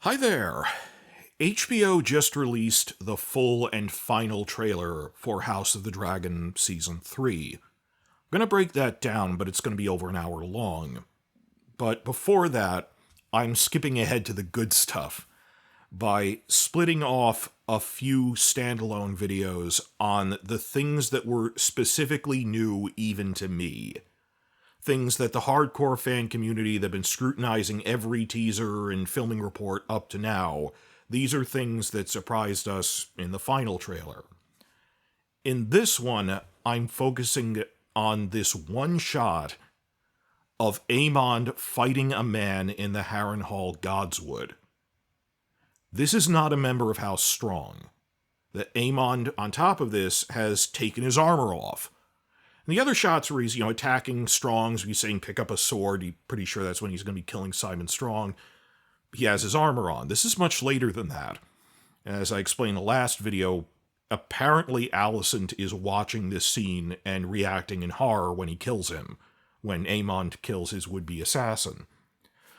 Hi there. HBO just released the full and final trailer for House of the Dragon Season 3. I'm gonna break that down, but it's gonna be over an hour long. But before that, I'm skipping ahead to the good stuff by splitting off a few standalone videos on the things that were specifically new even to me. Things that the hardcore fan community that have been scrutinizing every teaser and filming report up to now, these are things that surprised us in the final trailer. In this one, I'm focusing on this one shot of Aemond fighting a man in the Harrenhal Godswood. This is not a member of House Strong. That Aemond, on top of this, has taken his armor off. And the other shots where he's, attacking Strongs, he's saying pick up a sword, he's pretty sure that's when he's going to be killing Simon Strong. He has his armor on. This is much later than that. As I explained in the last video, apparently Alicent is watching this scene and reacting in horror when he kills him, when Aemond kills his would-be assassin.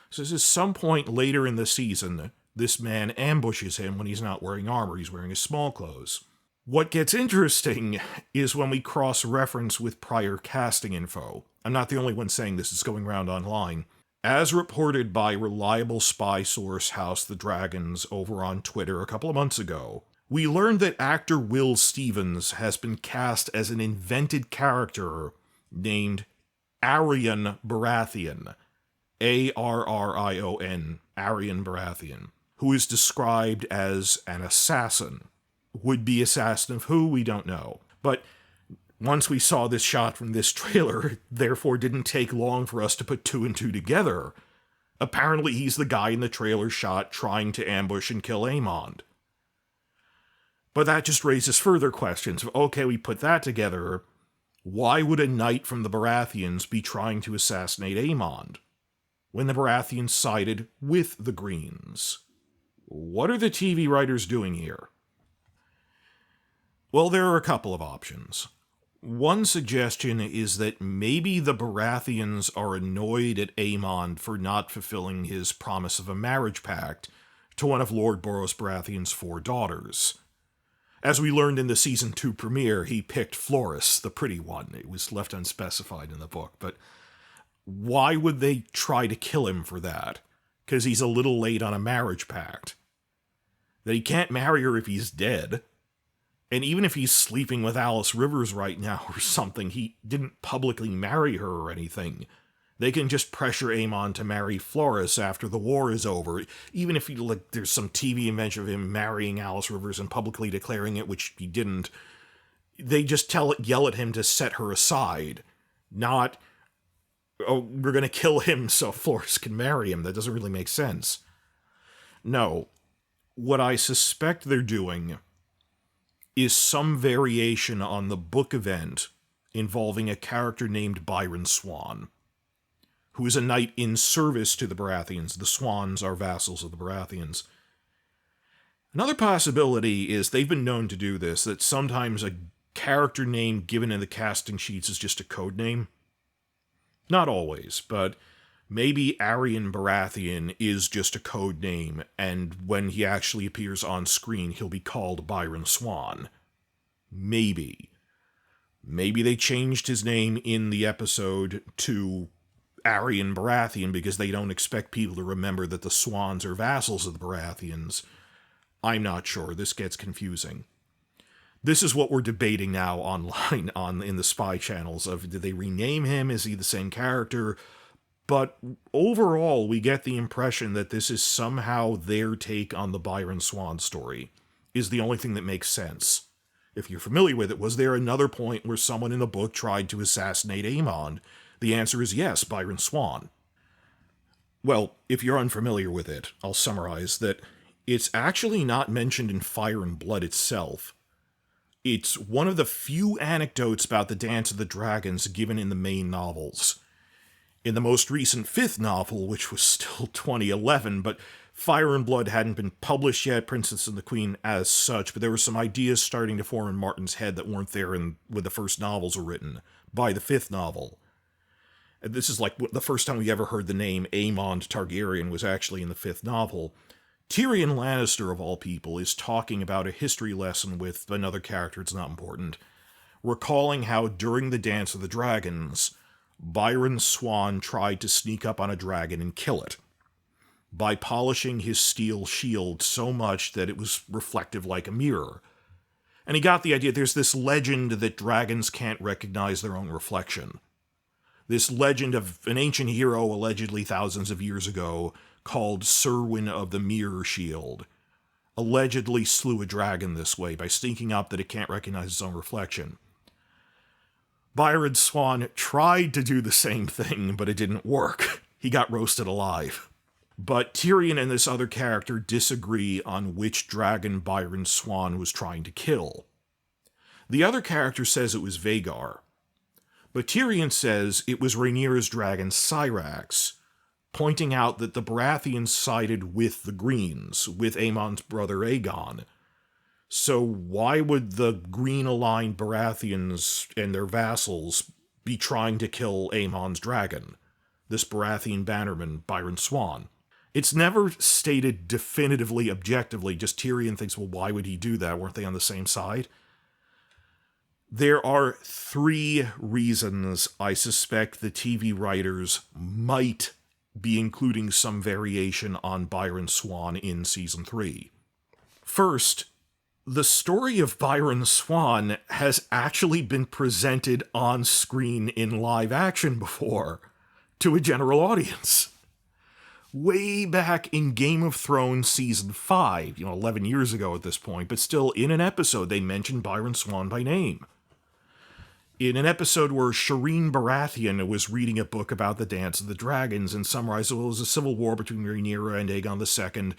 So this is some point later in the season, this man ambushes him when he's not wearing armor, he's wearing his small clothes. What gets interesting is when we cross-reference with prior casting info. I'm not the only one saying this, it's going around online. As reported by reliable spy source House the Dragons over on Twitter a couple of months ago, we learned that actor Will Stevens has been cast as an invented character named Arryn Baratheon, Arrion, Arryn Baratheon, who is described as an assassin. Would-be assassin of who, we don't know. But once we saw this shot from this trailer, therefore didn't take long for us to put two and two together. Apparently he's the guy in the trailer shot trying to ambush and kill Aemond. But that just raises further questions. Okay, we put that together. Why would a knight from the Baratheons be trying to assassinate Aemond when the Baratheons sided with the Greens? What are the TV writers doing here? Well, there are a couple of options. One suggestion is that maybe the Baratheons are annoyed at Aemond for not fulfilling his promise of a marriage pact to one of Lord Boros Baratheon's 4 daughters. As we learned in the Season 2 premiere, he picked Floris, the pretty one. It was left unspecified in the book, but why would they try to kill him for that? Because he's a little late on a marriage pact. That he can't marry her if he's dead. And even if he's sleeping with Alice Rivers right now or something, he didn't publicly marry her or anything. They can just pressure Aemond to marry Floris after the war is over. Even if there's some TV invention of him marrying Alice Rivers and publicly declaring it, which he didn't, they just yell at him to set her aside. Not, oh, we're going to kill him so Floris can marry him. That doesn't really make sense. No. What I suspect they're doing is some variation on the book event involving a character named Byron Swann, who is a knight in service to the Baratheons. The Swans are vassals of the Baratheons. Another possibility is they've been known to do this, that sometimes a character name given in the casting sheets is just a code name. Not always, but maybe Arryn Baratheon is just a code name, and when he actually appears on screen, he'll be called Byron Swann. Maybe. Maybe they changed his name in the episode to Arryn Baratheon because they don't expect people to remember that the Swans are vassals of the Baratheons. I'm not sure. This gets confusing. This is what we're debating now online in the spy channels of, did they rename him? Is he the same character? But overall, we get the impression that this is somehow their take on the Byron Swann story, is the only thing that makes sense. If you're familiar with it, was there another point where someone in the book tried to assassinate Aemond? The answer is yes, Byron Swann. Well, if you're unfamiliar with it, I'll summarize that it's actually not mentioned in Fire and Blood itself. It's one of the few anecdotes about the Dance of the Dragons given in the main novels. In the most recent 5th novel, which was still 2011, but Fire and Blood hadn't been published yet, Princess and the Queen as such, but there were some ideas starting to form in Martin's head that weren't there when the first novels were written, by the 5th novel. And this is like the first time we ever heard the name Aemond Targaryen was actually in the 5th novel. Tyrion Lannister, of all people, is talking about a history lesson with another character, it's not important, recalling how during the Dance of the Dragons, Byron Swann tried to sneak up on a dragon and kill it by polishing his steel shield so much that it was reflective like a mirror. And he got the idea, there's this legend that dragons can't recognize their own reflection. This legend of an ancient hero, allegedly thousands of years ago, called Serwyn of the Mirror Shield, allegedly slew a dragon this way by sneaking up that it can't recognize its own reflection. Byron Swann tried to do the same thing, but it didn't work. He got roasted alive. But Tyrion and this other character disagree on which dragon Byron Swann was trying to kill. The other character says it was Vhagar, but Tyrion says it was Rhaenyra's dragon Syrax, pointing out that the Baratheons sided with the Greens, with Aemond's brother Aegon. So why would the green-aligned Baratheons and their vassals be trying to kill Aemond's dragon, this Baratheon bannerman, Byron Swann? It's never stated definitively, objectively, just Tyrion thinks, well, why would he do that? Weren't they on the same side? There are 3 reasons I suspect the TV writers might be including some variation on Byron Swann in Season 3. First, the story of Byron Swann has actually been presented on screen in live action before to a general audience. Way back in Game of Thrones Season 5, 11 years ago at this point, but still in an episode they mentioned Byron Swann by name. In an episode where Shireen Baratheon was reading a book about the Dance of the Dragons and summarized it was a civil war between Rhaenyra and Aegon II.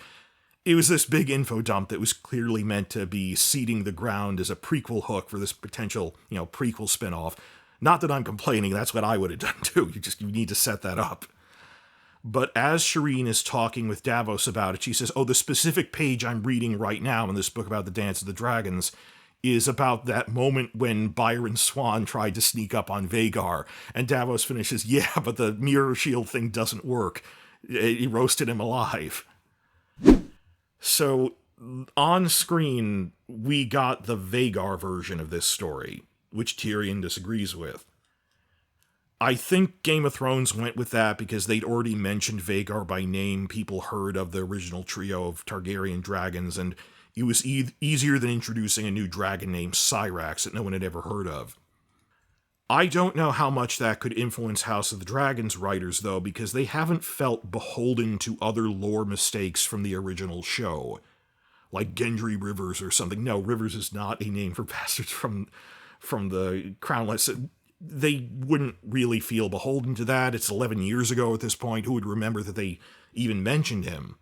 It was this big info dump that was clearly meant to be seeding the ground as a prequel hook for this potential, prequel spinoff. Not that I'm complaining, that's what I would have done too. You need to set that up. But as Shireen is talking with Davos about it, she says, the specific page I'm reading right now in this book about the Dance of the Dragons is about that moment when Byron Swann tried to sneak up on Vhagar. And Davos finishes, yeah, but the mirror shield thing doesn't work. He roasted him alive. So, on screen, we got the Vhagar version of this story, which Tyrion disagrees with. I think Game of Thrones went with that because they'd already mentioned Vhagar by name. People heard of the original trio of Targaryen dragons, and it was easier than introducing a new dragon named Syrax that no one had ever heard of. I don't know how much that could influence House of the Dragons writers, though, because they haven't felt beholden to other lore mistakes from the original show. Like Gendry Rivers or something. No, Rivers is not a name for bastards from the Crownless. They wouldn't really feel beholden to that. It's 11 years ago at this point. Who would remember that they even mentioned him?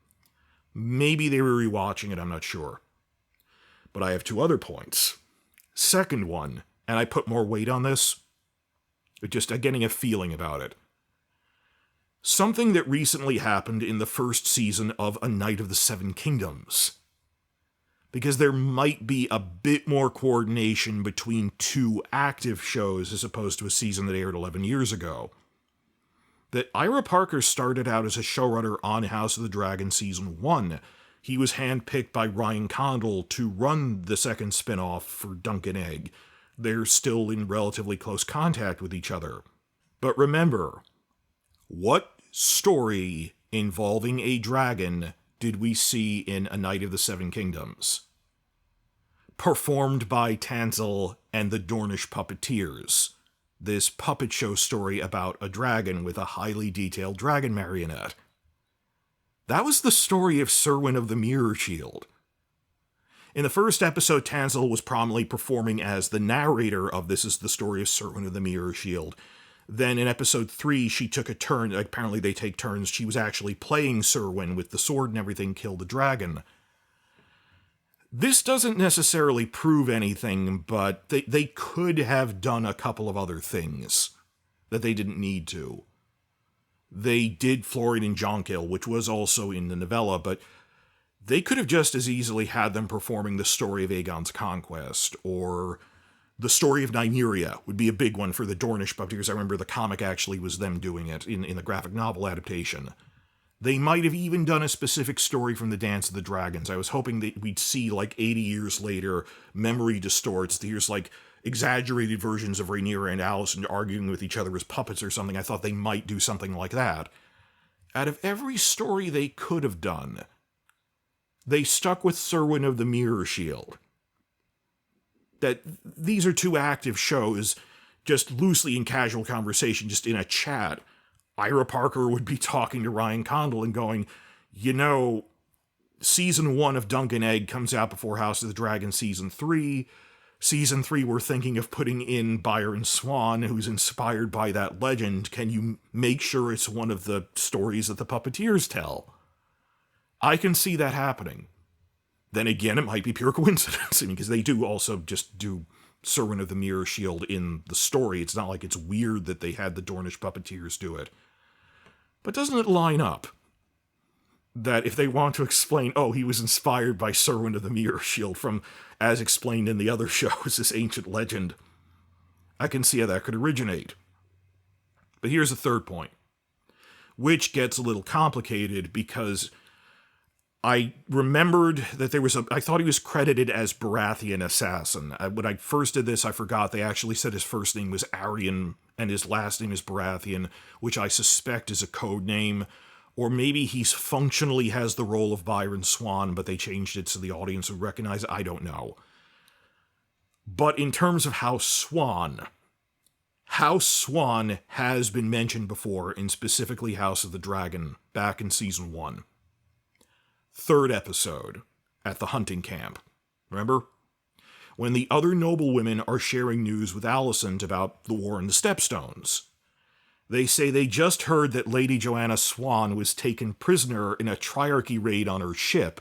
Maybe they were rewatching it, I'm not sure. But I have 2 other points. Second one, and I put more weight on this, just getting a feeling about it. Something that recently happened in the first season of A Night of the Seven Kingdoms. Because there might be a bit more coordination between 2 active shows as opposed to a season that aired 11 years ago. That Ira Parker started out as a showrunner on House of the Dragon Season 1. He was handpicked by Ryan Condal to run the second spin-off for Dunk and Egg. They're still in relatively close contact with each other. But remember, what story involving a dragon did we see in A Night of the Seven Kingdoms? Performed by Tanselle and the Dornish Puppeteers. This puppet show story about a dragon with a highly detailed dragon marionette. That was the story of Serwyn of the Mirror Shield. In the first episode, Tanselle was prominently performing as the narrator of This is the Story of Serwyn of the Mirror Shield. Then in episode 3, she took a turn, apparently they take turns, she was actually playing Serwyn with the sword and everything, killed the dragon. This doesn't necessarily prove anything, but they could have done a couple of other things that they didn't need to. They did Florian and Jonquil, which was also in the novella, but they could have just as easily had them performing the story of Aegon's conquest, or the story of Nymeria would be a big one for the Dornish puppeteers. I remember the comic actually was them doing it in the graphic novel adaptation. They might have even done a specific story from the Dance of the Dragons. I was hoping that we'd see, like, 80 years later, memory distorts. Here's, like, exaggerated versions of Rhaenyra and Alicent arguing with each other as puppets or something. I thought they might do something like that. Out of every story they could have done, they stuck with Serwyn of the Mirror Shield. That these are two active shows, just loosely in casual conversation, just in a chat. Ira Parker would be talking to Ryan Condal and going, you know, Season 1 of Dunk and Egg comes out before House of the Dragon Season 3. Season 3, we're thinking of putting in Byron Swann, who's inspired by that legend. Can you make sure it's one of the stories that the puppeteers tell? I can see that happening. Then again, it might be pure coincidence, because they do also just do Serwyn of the Mirror Shield in the story. It's not like it's weird that they had the Dornish puppeteers do it. But doesn't it line up that if they want to explain, oh, he was inspired by Serwyn of the Mirror Shield from, as explained in the other shows, this ancient legend, I can see how that could originate. But here's a third point, which gets a little complicated because I remembered that I thought he was credited as Baratheon assassin. When I first did this, I forgot they actually said his first name was Aryan and his last name is Baratheon, which I suspect is a code name. Or maybe he's functionally has the role of Byron Swann, but they changed it so the audience would recognize it. I don't know. But in terms of House Swan has been mentioned before in specifically House of the Dragon back in Season 1. Third episode, at the hunting camp. Remember? When the other noblewomen are sharing news with Alicent about the war in the Stepstones. They say they just heard that Lady Johanna Swan was taken prisoner in a Triarchy raid on her ship,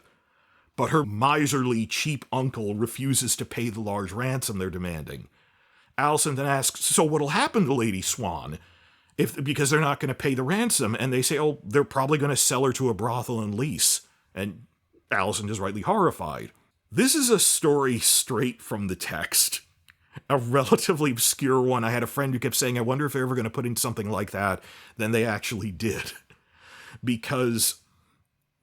but her miserly, cheap uncle refuses to pay the large ransom they're demanding. Alicent then asks, so what'll happen to Lady Swan? Because they're not going to pay the ransom, and they say, oh, they're probably going to sell her to a brothel and lease. And Alicent is rightly horrified. This is a story straight from the text. A relatively obscure one. I had a friend who kept saying, I wonder if they're ever going to put in something like that. Then they actually did. Because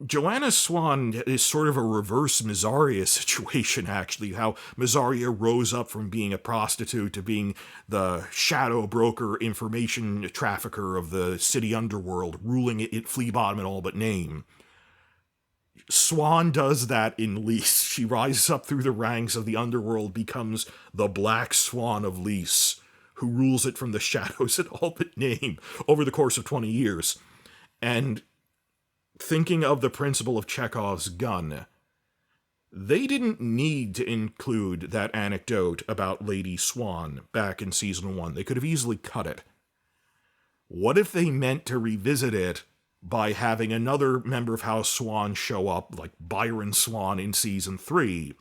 Johanna Swan is sort of a reverse Mysaria situation, actually. How Mysaria rose up from being a prostitute to being the shadow broker, information trafficker of the city underworld, ruling it flea bottom in all but name. Swan does that in Lys. She rises up through the ranks of the underworld, becomes the Black Swan of Lys, who rules it from the shadows in all but name over the course of 20 years. And thinking of the principle of Chekhov's gun, they didn't need to include that anecdote about Lady Swan back in Season 1. They could have easily cut it. What if they meant to revisit it by having another member of House Swan show up, like Byron Swann in Season 3?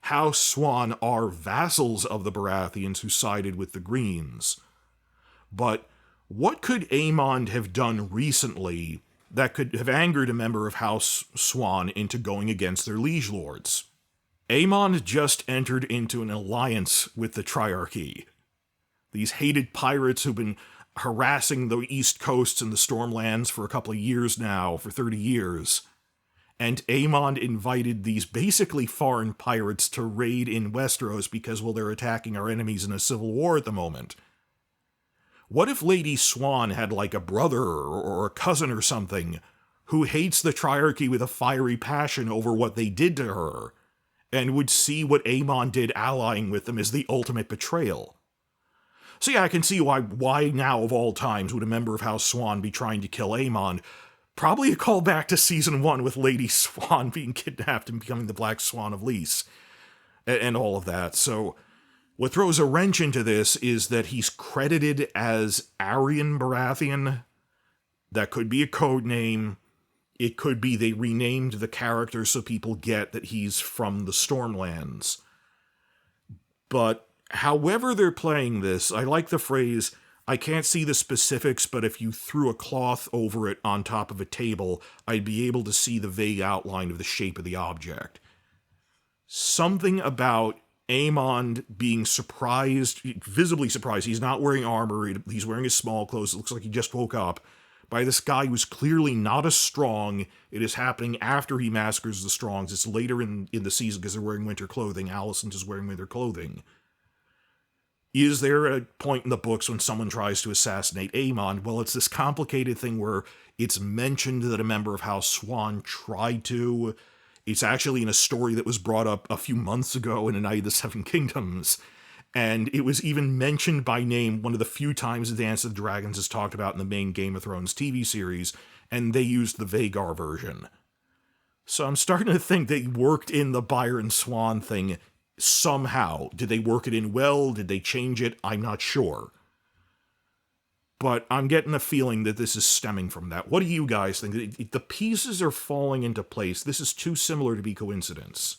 House Swan are vassals of the Baratheons who sided with the Greens. But what could Aemond have done recently that could have angered a member of House Swan into going against their liege lords? Aemond just entered into an alliance with the Triarchy. These hated pirates who've been harassing the East Coasts and the Stormlands for a couple of years now, for 30 years. And Aemond invited these basically foreign pirates to raid in Westeros because, well, they're attacking our enemies in a civil war at the moment. What if Lady Swan had like a brother or a cousin or something who hates the Triarchy with a fiery passion over what they did to her, and would see what Aemond did allying with them as the ultimate betrayal? So yeah, I can see why now of all times would a member of House Swan be trying to kill Aemond. Probably a callback to Season 1 with Lady Swan being kidnapped and becoming the Black Swan of Lys. And all of that. So what throws a wrench into this is that he's credited as Aryan Baratheon. That could be a code name. It could be they renamed the character so people get that he's from the Stormlands. But however they're playing this, I like the phrase, I can't see the specifics, but if you threw a cloth over it on top of a table, I'd be able to see the vague outline of the shape of the object. Something about Aemond being surprised, visibly surprised. He's not wearing armor, he's wearing his small clothes, it looks like he just woke up, by this guy who's clearly not a strong. It is happening after he massacres the Strongs. It's later in the season because they're wearing winter clothing. Alicent is wearing winter clothing. Is there a point in the books when someone tries to assassinate Aemond? Well, it's this complicated thing where it's mentioned that a member of House Swan tried to. It's actually in a story that was brought up a few months ago in A Knight of the Seven Kingdoms. And it was even mentioned by name one of the few times the Dance of the Dragons is talked about in the main Game of Thrones TV series, and they used the Vhagar version. So I'm starting to think they worked in the Byron Swann thing somehow. Did they work it in well? Did they change it? I'm not sure. But I'm getting a feeling that this is stemming from that. What do you guys think? The pieces are falling into place. This is too similar to be coincidence.